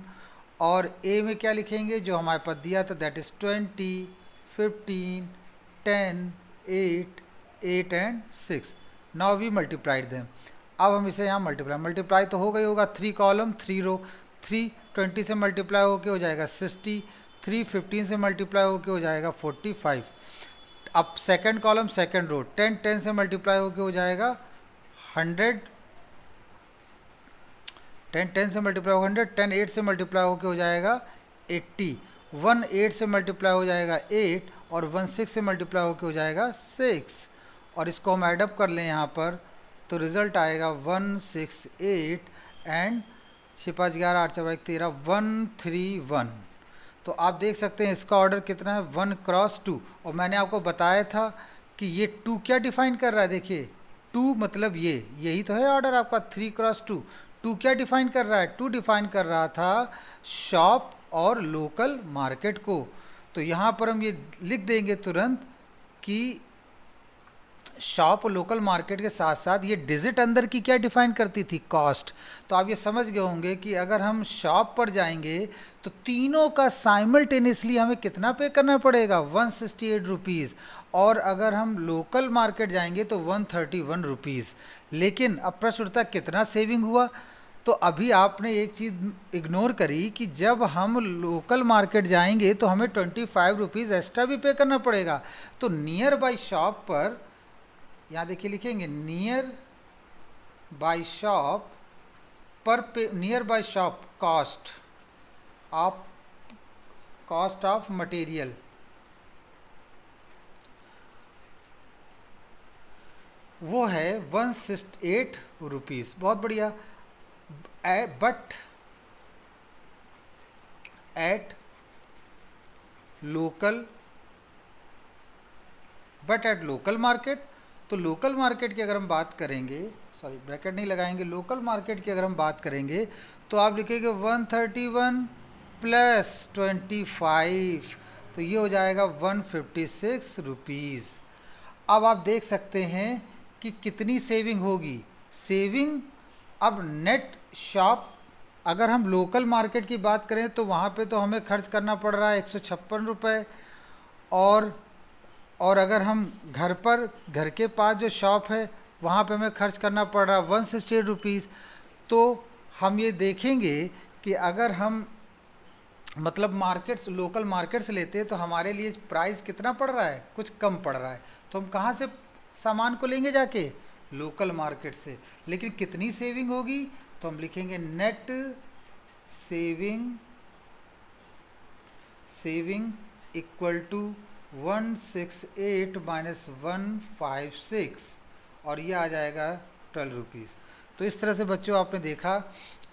और ए में क्या लिखेंगे जो हमारे पास दिया था, that is 20, 15, 10, 8 and 6। Now we multiplied them. अब हम इसे यहाँ मल्टीप्लाई तो हो गई होगा, 3 कॉलम 3 रो, 3 20 से मल्टीप्लाई होके हो जाएगा 60, 3 15 से मल्टीप्लाई होके हो जाएगा 45। अब सेकंड कॉलम सेकंड रो, 10 10 से मल्टीप्लाई होके हो जाएगा 100, 10 10 से मल्टीप्लाई हो 100, 10 8 से मल्टीप्लाई होके हो जाएगा 80, 1 8 से मल्टीप्लाई हो जाएगा 8, और 1 6 से मल्टीप्लाई होके हो जाएगा 6। और इसको हम एडअप कर लें यहाँ पर, तो रिज़ल्ट आएगा 168 एंड 6 5 11 8 4 13 131। तो आप देख सकते हैं इसका ऑर्डर कितना है, 1 क्रॉस 2। और मैंने आपको बताया था कि ये 2 क्या डिफाइन कर रहा है, देखिए 2 मतलब यही तो है ऑर्डर आपका 3 क्रॉस 2। 2 क्या डिफाइन कर रहा है, 2 डिफाइन कर रहा था शॉप और लोकल मार्केट को। तो यहाँ पर हम ये लिख देंगे तुरंत कि शॉप और लोकल मार्केट के साथ साथ ये डिजिट अंदर की क्या डिफाइन करती थी, कॉस्ट। तो आप ये समझ गए होंगे कि अगर हम शॉप पर जाएंगे तो तीनों का साइमल्टेनियसली हमें कितना पे करना पड़ेगा, 168 रुपीज़। और अगर हम लोकल मार्केट जाएंगे तो 131 रुपीज़। लेकिन अब प्रश्न उठता कितना सेविंग हुआ, तो अभी आपने एक चीज़ इग्नोर करी कि जब हम लोकल मार्केट जाएंगे तो हमें 25 रुपीज़ एक्स्ट्रा भी पे करना पड़ेगा। तो नियर बाई शॉप पर, यहाँ देखिए लिखेंगे नियर बाई शॉप पर, near by shop cost of material, वो है 168 रुपीज़। बहुत बढ़िया। बट एट लोकल मार्केट, तो लोकल मार्केट की अगर हम बात करेंगे, सॉरी ब्रैकेट नहीं लगाएंगे, लोकल मार्केट की अगर हम बात करेंगे तो आप लिखेंगे 131 प्लस 25, तो ये हो जाएगा 156 रुपीज़। अब आप देख सकते हैं कि कितनी सेविंग होगी। सेविंग अब नेट शॉप, अगर हम लोकल मार्केट की बात करें तो वहाँ पे तो हमें खर्च करना पड़ रहा है 156 रुपये, और अगर हम घर के पास जो शॉप है वहाँ पे हमें खर्च करना पड़ रहा है 168 रुपीज़। तो हम ये देखेंगे कि अगर हम मतलब लोकल मार्केट से लेते हैं तो हमारे लिए प्राइस कितना पड़ रहा है, कुछ कम पड़ रहा है। तो हम कहाँ से सामान को लेंगे, जाके लोकल मार्केट से। लेकिन कितनी सेविंग होगी, तो हम लिखेंगे net saving equal to 168 minus 156 और ये आ जाएगा 12 रुपीज़। तो इस तरह से बच्चों आपने देखा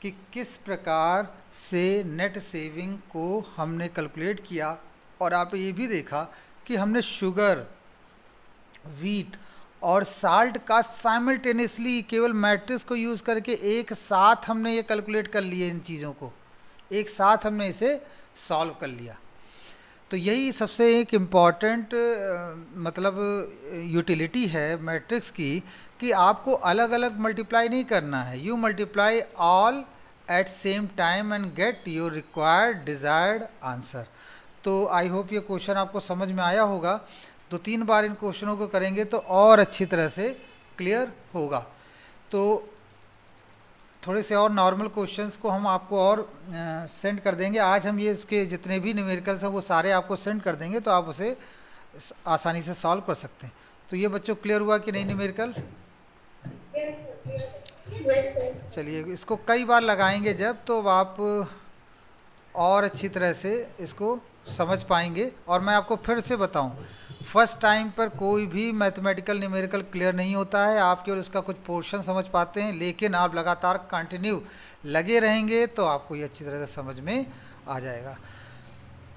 कि किस प्रकार से नेट सेविंग को हमने कैलकुलेट किया, और आपने ये भी देखा कि हमने शुगर, वीट और साल्ट का साइमल्टेनियसली केवल मैट्रिक्स को यूज़ करके एक साथ हमने ये कैलकुलेट कर लिए, इन चीज़ों को एक साथ हमने इसे सॉल्व कर लिया। तो यही सबसे एक इम्पॉर्टेंट मतलब यूटिलिटी है मैट्रिक्स की, कि आपको अलग अलग मल्टीप्लाई नहीं करना है। You multiply all at same time and get your required desired answer. तो आई होप ये क्वेश्चन आपको समझ में आया होगा। 2-3 बार इन क्वेश्चनों को करेंगे तो और अच्छी तरह से क्लियर होगा। तो थोड़े से और नॉर्मल क्वेश्चंस को हम आपको और सेंड कर देंगे। आज हम ये इसके जितने भी न्यूमेरिकल्स हैं वो सारे आपको सेंड कर देंगे, तो आप उसे आसानी से सॉल्व कर सकते हैं। तो ये बच्चों क्लियर हुआ कि नहीं न्यूमेरिकल? चलिए इसको कई बार लगाएंगे जब, तो आप और अच्छी तरह से इसको समझ पाएंगे। और मैं आपको फिर से बताऊं, फर्स्ट टाइम पर कोई भी मैथमेटिकल न्यूमेरिकल क्लियर नहीं होता है। आप केवल उसका कुछ पोर्शन समझ पाते हैं, लेकिन आप लगातार कंटिन्यू लगे रहेंगे तो आपको ये अच्छी तरह से समझ में आ जाएगा।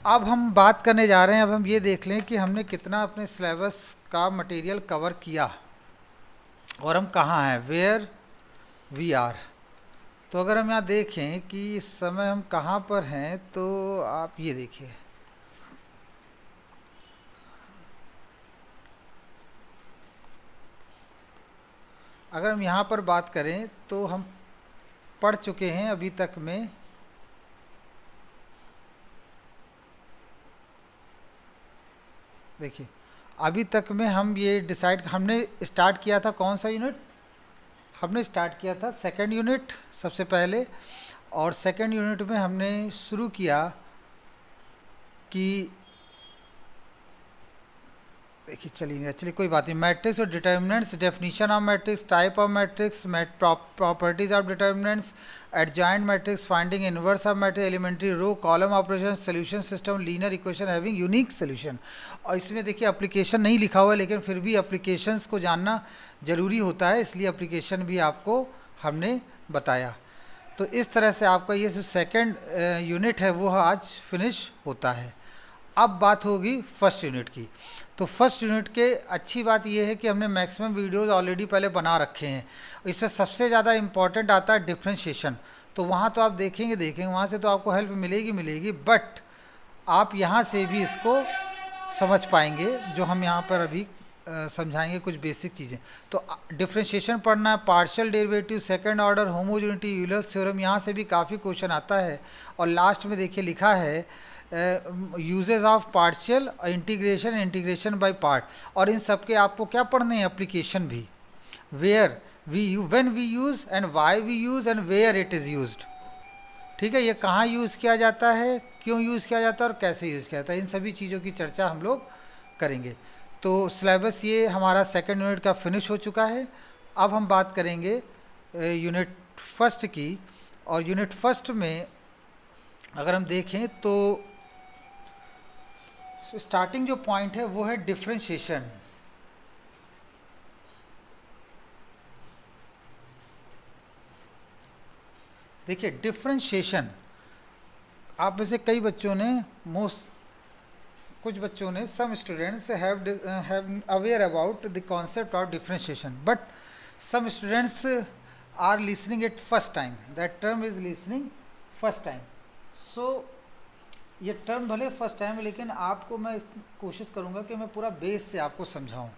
अब हम बात करने जा रहे हैं, अब हम ये देख लें कि हमने कितना अपने सिलेबस का मटेरियल कवर किया और हम कहाँ हैं, वेयर वी आर। तो अगर हम यहाँ देखें कि इस समय हम कहाँ पर हैं, तो आप ये देखिए, अगर हम यहाँ पर बात करें तो हम पढ़ चुके हैं अभी तक में देखिए, अभी तक में हम ये डिसाइड, हमने स्टार्ट किया था कौन सा यूनिट, हमने स्टार्ट किया था सेकंड यूनिट सबसे पहले। और सेकंड यूनिट में हमने शुरू किया कि देखिए, चलिए कोई बात नहीं, मैट्रिक्स और determinants, definition of matrix, type of matrix, properties of determinants, adjoint matrix, finding inverse of matrix, elementary row column operation, solution system, linear equation having unique solution. और इसमें देखिए एप्लीकेशन नहीं लिखा हुआ है, लेकिन फिर भी एप्लीकेशंस को जानना ज़रूरी होता है, इसलिए एप्लीकेशन भी आपको हमने बताया। तो इस तरह से आपका ये जो सेकेंड यूनिट है वो आज फिनिश होता है। अब बात होगी फर्स्ट यूनिट की। तो फर्स्ट यूनिट के अच्छी बात यह है कि हमने मैक्सिमम वीडियोस ऑलरेडी पहले बना रखे हैं। इसमें सबसे ज़्यादा इम्पॉर्टेंट आता है डिफ्रेंशिएशन। तो वहाँ तो आप देखेंगे वहाँ से तो आपको हेल्प मिलेगी, बट आप यहाँ से भी इसको समझ पाएंगे, जो हम यहाँ पर अभी समझाएंगे कुछ बेसिक चीज़ें। तो डिफ्रेंशिएशन पढ़ना है, partial derivative, second order, homogeneity, Euler's theorem, यहाँ से भी काफ़ी क्वेश्चन आता है। और लास्ट में देखिए लिखा है uses of partial integration by part. और इन सब के आपको क्या पढ़ने हैं, एप्लीकेशन भी, where we when we use and why we use and where it is used. ठीक है, ये कहाँ यूज़ किया जाता है, क्यों यूज़ किया जाता है और कैसे यूज़ किया जाता है, इन सभी चीज़ों की चर्चा हम लोग करेंगे। तो सिलेबस ये हमारा सेकेंड यूनिट का फिनिश हो चुका है। अब हम बात करेंगे यूनिट फर्स्ट की। और यूनिट फर्स्ट में अगर हम देखें तो स्टार्टिंग जो पॉइंट है वो है डिफरेंशिएशन। देखिए डिफरेंशिएशन, आप में से कई बच्चों ने कुछ बच्चों ने some students have aware about the concept of differentiation, but some students are listening it first time, that term is listening first time. So ये टर्म भले फर्स्ट टाइम है, लेकिन आपको मैं कोशिश करूँगा कि मैं पूरा बेस से आपको समझाऊँ।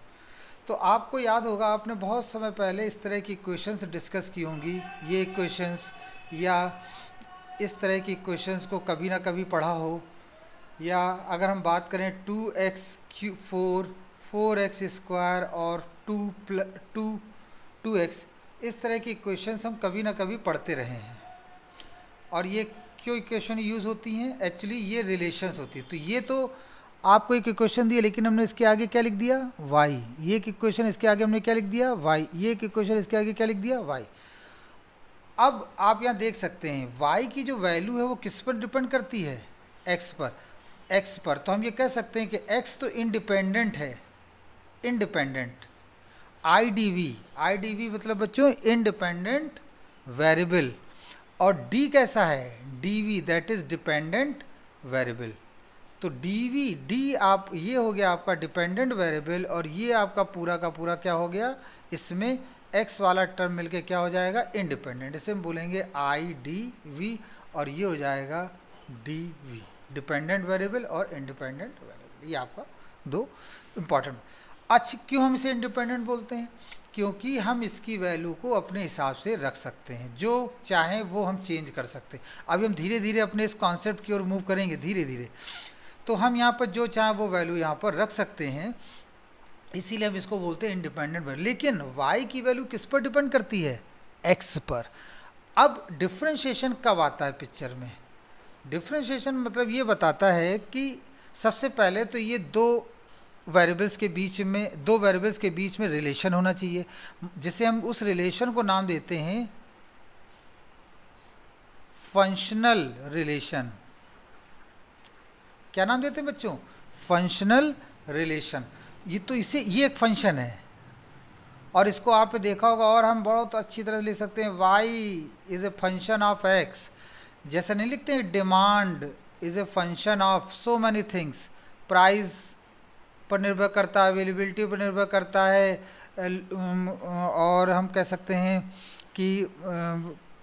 तो आपको याद होगा, आपने बहुत समय पहले इस तरह की इक्वेशंस डिस्कस की होंगी, ये इक्वेशंस या इस तरह की इक्वेशंस को कभी ना कभी पढ़ा हो। या अगर हम बात करें 2x⁴ 4x² और 2x, इस तरह की इक्वेशंस हम कभी ना कभी पढ़ते रहे हैं। और ये क्यों इक्वेशन यूज़ होती हैं, एक्चुअली ये रिलेशंस होती है। तो ये तो आपको एक इक्वेशन दी है लेकिन हमने इसके आगे क्या लिख दिया, y। ये एक इक्वेशन इसके आगे हमने क्या लिख दिया, y। ये एक इक्वेशन इसके आगे क्या लिख दिया, y। अब आप यहाँ देख सकते हैं y की जो वैल्यू है वो किस पर डिपेंड करती है, x पर। x पर तो हम ये कह सकते हैं कि x तो इंडिपेंडेंट है, इंडिपेंडेंट। IDV मतलब बच्चों इंडिपेंडेंट वेरिएबल। और d कैसा है, DV that is dependent variable. तो d आप ये हो गया आपका डिपेंडेंट वेरिएबल, और ये आपका पूरा का पूरा क्या हो गया, इसमें x वाला टर्म मिलके क्या हो जाएगा, इंडिपेंडेंट। इसे हम बोलेंगे IDV, और ये हो जाएगा DV, डिपेंडेंट वेरिएबल और इंडिपेंडेंट वेरिएबल। ये आपका दो इंपॉर्टेंट। अच्छा, क्यों हम इसे इंडिपेंडेंट बोलते हैं, क्योंकि हम इसकी वैल्यू को अपने हिसाब से रख सकते हैं, जो चाहें वो हम चेंज कर सकते हैं। अभी हम धीरे धीरे अपने इस कॉन्सेप्ट की ओर मूव करेंगे धीरे धीरे। तो हम यहाँ पर जो चाहें वो वैल्यू यहाँ पर रख सकते हैं, इसीलिए हम इसको बोलते हैं इंडिपेंडेंट वैल्यू। लेकिन y की वैल्यू किस पर डिपेंड करती है, x पर। अब डिफ्रेंशिएशन कब आता है पिक्चर में, डिफ्रेंशिएशन मतलब ये बताता है कि सबसे पहले तो ये दो वेरिएबल्स के बीच में रिलेशन होना चाहिए, जिसे हम उस रिलेशन को नाम देते हैं फंक्शनल रिलेशन। क्या नाम देते हैं बच्चों, फंक्शनल रिलेशन। ये एक फंक्शन है, और इसको आपने देखा होगा, और हम बहुत अच्छी तरह से लिख सकते हैं y is a function of x। जैसा नहीं लिखते हैं, demand is a function of so many things, price पर निर्भर करता है, अवेलेबिलिटी पर निर्भर करता है, और हम कह सकते हैं कि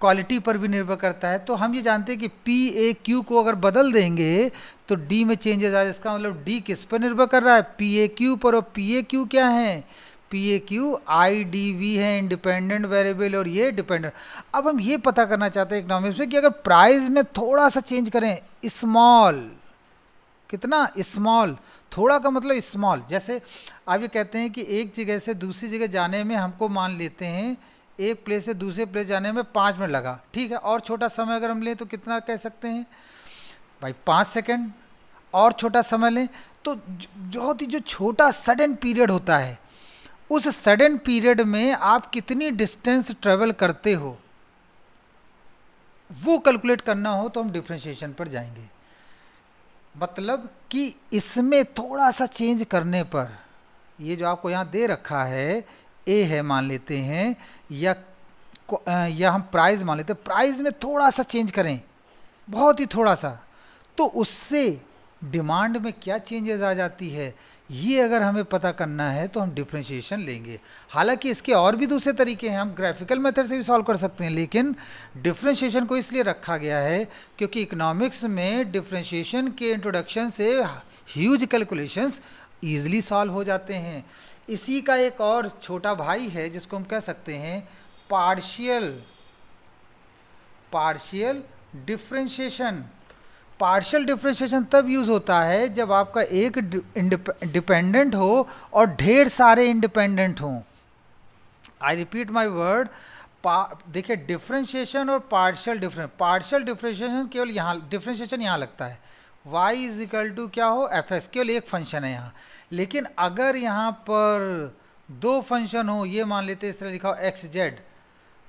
क्वालिटी पर भी निर्भर करता है। तो हम ये जानते हैं कि PAQ को अगर बदल देंगे तो D में चेंजेस आ जाए। इसका मतलब D किस पर निर्भर कर रहा है, PAQ पर। और PAQ क्या है, PAQ IDV है, इंडिपेंडेंट वेरिएबल, और ये डिपेंडेंट। अब हम ये पता करना चाहते हैं इकोनॉमिक्स में कि अगर प्राइस में थोड़ा सा चेंज करें, स्मॉल, कितना स्मॉल, थोड़ा का मतलब स्मॉल। जैसे आप ये कहते हैं कि एक जगह से दूसरी जगह जाने में हमको मान लेते हैं एक प्लेस से दूसरे प्लेस जाने में 5 मिनट लगा, ठीक है। और छोटा समय अगर हम लें तो कितना कह सकते हैं भाई, 5 सेकंड। और छोटा समय लें तो बहुत ही जो छोटा सडन पीरियड होता है, उस सडन पीरियड में आप कितनी डिस्टेंस ट्रेवल करते हो, वो कैलकुलेट करना हो तो हम डिफरेंशिएशन पर जाएंगे। मतलब कि इसमें थोड़ा सा चेंज करने पर, ये जो आपको यहाँ दे रखा है ए है मान लेते हैं, या हम प्राइस मान लेते हैं, प्राइस में थोड़ा सा चेंज करें, बहुत ही थोड़ा सा, तो उससे डिमांड में क्या चेंजेस आ जाती है, ये अगर हमें पता करना है तो हम डिफरेंशिएशन लेंगे। हालांकि इसके और भी दूसरे तरीके हैं, हम ग्राफिकल मेथड से भी सॉल्व कर सकते हैं, लेकिन डिफरेंशिएशन को इसलिए रखा गया है क्योंकि इकोनॉमिक्स में डिफरेंशिएशन के इंट्रोडक्शन से ह्यूज कैलकुलेशंस ईजिली सॉल्व हो जाते हैं। इसी का एक और छोटा भाई है जिसको हम कह सकते हैं पार्शियल डिफरेंशिएशन। पार्शियल डिफरेंशिएशन तब यूज़ होता है जब आपका एक डिपेंडेंट हो और ढेर सारे इंडिपेंडेंट हों। आई रिपीट माई वर्ड, देखिए डिफरेंशिएशन और पार्शियल डिफरेंशिएशन केवल यहाँ, डिफरेंशिएशन यहाँ लगता है, y इज इक्वल टू क्या हो, fs, केवल एक फंक्शन है यहाँ। लेकिन अगर यहाँ पर दो फंक्शन हो, ये मान लेते हैं इस तरह लिखा हो x z,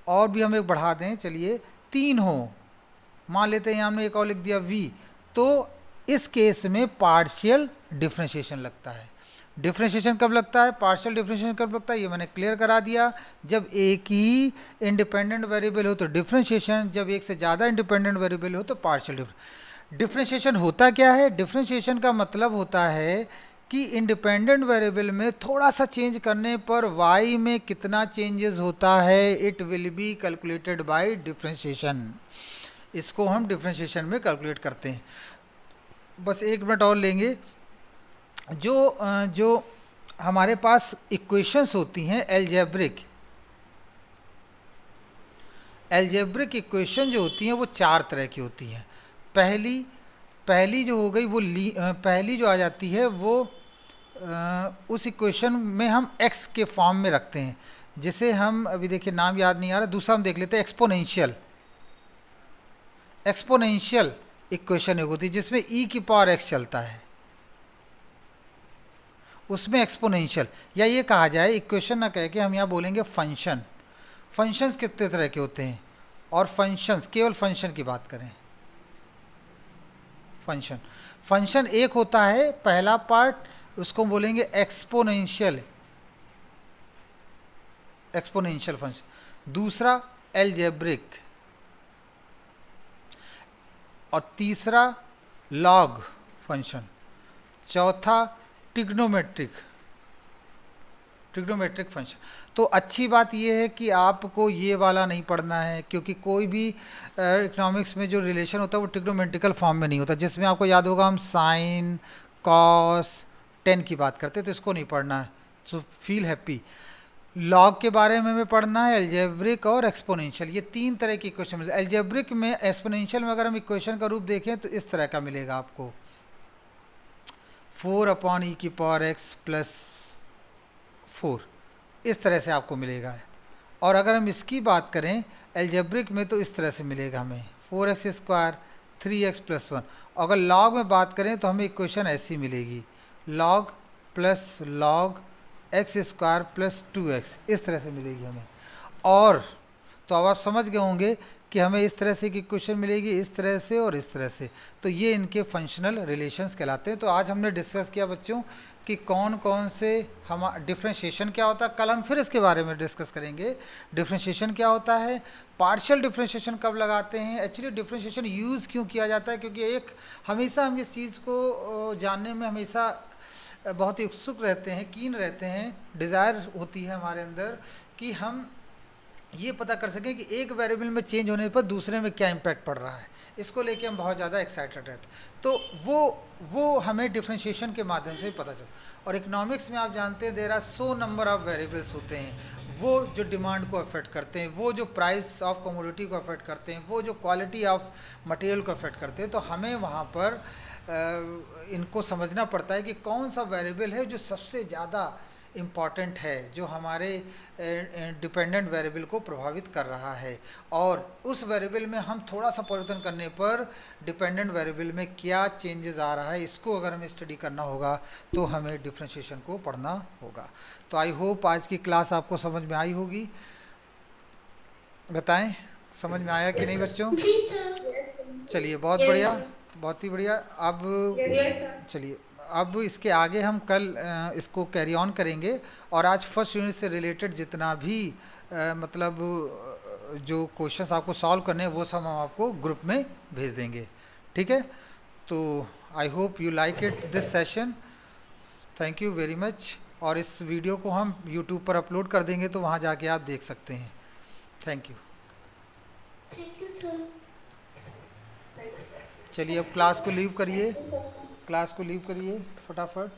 और भी हम एक बढ़ा दें, चलिए 3 हो, मान लेते हैं यहाँ हमने एक और लिख दिया v, तो इस केस में पार्शियल डिफरेंशिएशन लगता है। डिफरेंशिएशन कब लगता है, पार्शियल डिफरेंशिएशन कब लगता है, ये मैंने क्लियर करा दिया। जब एक ही इंडिपेंडेंट वेरिएबल हो तो डिफरेंशिएशन, जब एक से ज़्यादा इंडिपेंडेंट वेरिएबल हो तो पार्शियल डिफरेंशिएशन होता क्या है, डिफरेंशिएशन का मतलब होता है कि इंडिपेंडेंट वेरिएबल में थोड़ा सा चेंज करने पर y में कितना चेंजेस होता है, it will be calculated by differentiation. इसको हम डिफरेंशिएशन में कैलकुलेट करते हैं। बस 1 मिनट और लेंगे। जो हमारे पास इक्वेशंस होती हैं एल्जेब्रिक इक्वेशन जो होती हैं वो 4 तरह की होती हैं। पहली जो हो गई वो पहली जो आ जाती है वो उस इक्वेशन में हम x के फॉर्म में रखते हैं, जिसे हम अभी देखिए नाम याद नहीं आ रहा, दूसरा हम देख लेते हैं एक्सपोनेंशियल इक्वेशन एक होती है जिसमें e की पावर x चलता है। उसमें एक्सपोनेंशियल, या ये कहा जाए इक्वेशन ना कह के हम यहाँ बोलेंगे फंक्शन। फंक्शंस कितने तरह के होते हैं, और फंक्शंस, केवल फंक्शन की बात करें, फंक्शन फंक्शन एक होता है, पहला पार्ट उसको बोलेंगे एक्सपोनेंशियल, एक्सपोनेंशियल फंक्शन, दूसरा एल्जेब्रिक, और तीसरा लॉग फंक्शन, चौथा ट्रिग्नोमेट्रिक, ट्रिग्नोमेट्रिक फंक्शन। तो अच्छी बात यह है कि आपको ये वाला नहीं पढ़ना है, क्योंकि कोई भी इकोनॉमिक्स में जो रिलेशन होता है वो ट्रिग्नोमेट्रिकल फॉर्म में नहीं होता, जिसमें आपको याद होगा हम साइन, कॉस, टेन की बात करते हैं, तो इसको नहीं पढ़ना है। So feel happy. लॉग के बारे में हमें पढ़ना है, एल्जेब्रिक और एक्सपोनेंशियल, ये तीन तरह की इक्वेशन मिलती है। एल्जेब्रिक में, एक्सपोनेंशियल में अगर हम इक्वेशन का रूप देखें तो इस तरह का मिलेगा आपको, 4/e⁻x प्लस 4, इस तरह से आपको मिलेगा। और अगर हम इसकी बात करें एल्जेब्रिक में तो इस तरह से मिलेगा हमें 4x² 3x + 1। अगर लॉग में बात करें तो हमें इक्वेशन ऐसी मिलेगी, log plus log x² + 2x, इस तरह से मिलेगी हमें। और तो अब आप समझ गए होंगे कि हमें इस तरह से की इक्वेशन मिलेगी, इस तरह से और इस तरह से। तो ये इनके फंक्शनल रिलेशंस कहलाते हैं। तो आज हमने डिस्कस किया बच्चों कि कौन कौन से हम डिफ्रेंशिएशन क्या होता है, कल हम फिर इसके बारे में डिस्कस करेंगे। डिफ्रेंशिएशन क्या होता है, पार्शियल डिफ्रेंशिएशन कब लगाते हैं, एक्चुअली डिफ्रेंशिएशन यूज़ क्यों किया जाता है, क्योंकि एक हमेशा हम इस चीज़ को जानने में हमेशा बहुत ही उत्सुक रहते हैं, कीन रहते हैं, डिज़ायर होती है हमारे अंदर कि हम ये पता कर सकें कि एक वेरिएबल में चेंज होने पर दूसरे में क्या इम्पैक्ट पड़ रहा है। इसको लेके हम बहुत ज़्यादा एक्साइटेड रहते हैं। तो वो हमें डिफ्रेंशिएशन के माध्यम से पता चल। और इकोनॉमिक्स में आप जानते हैं there are so number of variables होते हैं, वो जो डिमांड को अफेक्ट करते हैं, वो जो प्राइस ऑफ कमोडिटी को अफेक्ट करते हैं, वो जो क्वालिटी ऑफ मटेरियल को अफेक्ट करते हैं। तो हमें वहाँ पर इनको समझना पड़ता है कि कौन सा वेरिएबल है जो सबसे ज़्यादा इम्पॉर्टेंट है, जो हमारे डिपेंडेंट वेरिएबल को प्रभावित कर रहा है, और उस वेरिएबल में हम थोड़ा सा परिवर्तन करने पर डिपेंडेंट वेरिएबल में क्या चेंजेस आ रहा है, इसको अगर हमें स्टडी करना होगा तो हमें डिफ्रेंशिएशन को पढ़ना होगा। तो आई होप आज की क्लास आपको समझ में आई होगी। बताएं समझ में आया कि नहीं बच्चों? जी सर। चलिए बहुत बढ़िया, बहुत ही बढ़िया। अब चलिए, अब इसके आगे हम कल इसको कैरी ऑन करेंगे, और आज फर्स्ट यूनिट से रिलेटेड जितना भी मतलब जो क्वेश्चंस आपको सॉल्व करने हैं वो सब हम आपको ग्रुप में भेज देंगे, ठीक है? तो I hope you like it this session, thank you very much. और इस वीडियो को हम यूट्यूब पर अपलोड कर देंगे, तो वहाँ जाके आप देख सकते हैं। Thank you. Thank you sir. चलिए अब क्लास को लीव करिए, क्लास को लीव करिए फटाफट।